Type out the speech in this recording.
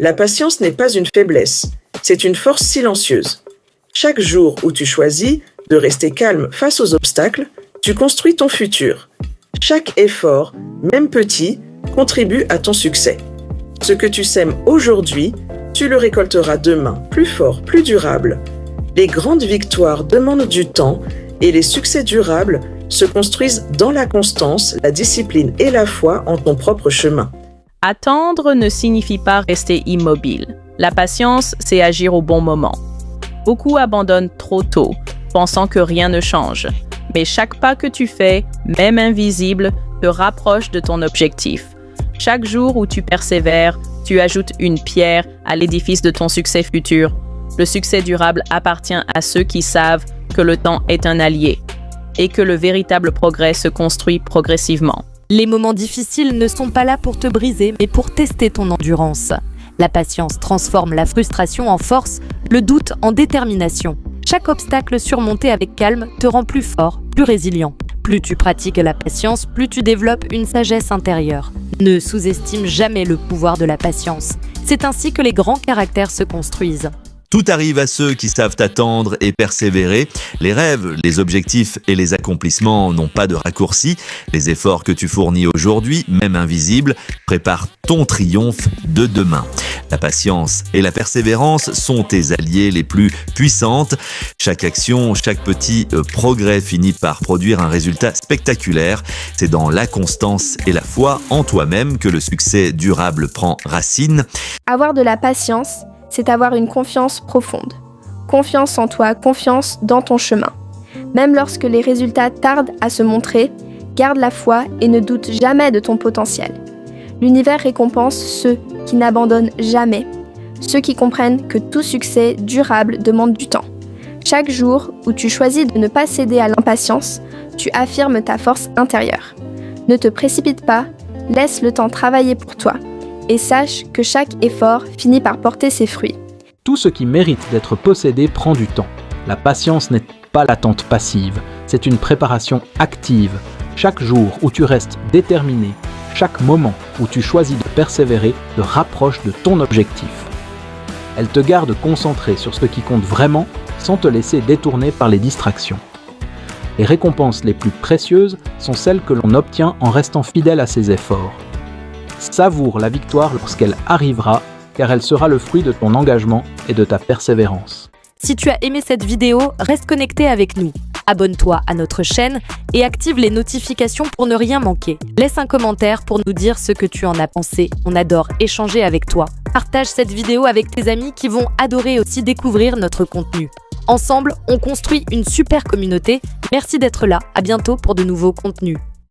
La patience n'est pas une faiblesse, c'est une force silencieuse. Chaque jour où tu choisis de rester calme face aux obstacles, tu construis ton futur. Chaque effort, même petit, contribue à ton succès. Ce que tu sèmes aujourd'hui, tu le récolteras demain, plus fort, plus durable. Les grandes victoires demandent du temps et les succès durables se construisent dans la constance, la discipline et la foi en ton propre chemin. Attendre ne signifie pas rester immobile. La patience, c'est agir au bon moment. Beaucoup abandonnent trop tôt, pensant que rien ne change. Mais chaque pas que tu fais, même invisible, te rapproche de ton objectif. Chaque jour où tu persévères, tu ajoutes une pierre à l'édifice de ton succès futur. Le succès durable appartient à ceux qui savent que le temps est un allié et que le véritable progrès se construit progressivement. Les moments difficiles ne sont pas là pour te briser, mais pour tester ton endurance. La patience transforme la frustration en force, le doute en détermination. Chaque obstacle surmonté avec calme te rend plus fort, plus résilient. Plus tu pratiques la patience, plus tu développes une sagesse intérieure. Ne sous-estime jamais le pouvoir de la patience. C'est ainsi que les grands caractères se construisent. Tout arrive à ceux qui savent attendre et persévérer. Les rêves, les objectifs et les accomplissements n'ont pas de raccourci. Les efforts que tu fournis aujourd'hui, même invisibles, préparent ton triomphe de demain. La patience et la persévérance sont tes alliés les plus puissantes. Chaque action, chaque petit progrès finit par produire un résultat spectaculaire. C'est dans la constance et la foi en toi-même que le succès durable prend racine. Avoir de la patience, c'est avoir une confiance profonde. Confiance en toi, confiance dans ton chemin. Même lorsque les résultats tardent à se montrer, garde la foi et ne doute jamais de ton potentiel. L'univers récompense ceux qui n'abandonnent jamais, ceux qui comprennent que tout succès durable demande du temps. Chaque jour où tu choisis de ne pas céder à l'impatience, tu affirmes ta force intérieure. Ne te précipite pas, laisse le temps travailler pour toi. Et sache que chaque effort finit par porter ses fruits. Tout ce qui mérite d'être possédé prend du temps. La patience n'est pas l'attente passive, c'est une préparation active. Chaque jour où tu restes déterminé, chaque moment où tu choisis de persévérer te rapproche de ton objectif. Elle te garde concentré sur ce qui compte vraiment sans te laisser détourner par les distractions. Les récompenses les plus précieuses sont celles que l'on obtient en restant fidèle à ses efforts. Savoure la victoire lorsqu'elle arrivera, car elle sera le fruit de ton engagement et de ta persévérance. Si tu as aimé cette vidéo, reste connecté avec nous. Abonne-toi à notre chaîne et active les notifications pour ne rien manquer. Laisse un commentaire pour nous dire ce que tu en as pensé. On adore échanger avec toi. Partage cette vidéo avec tes amis qui vont adorer aussi découvrir notre contenu. Ensemble, on construit une super communauté. Merci d'être là. À bientôt pour de nouveaux contenus.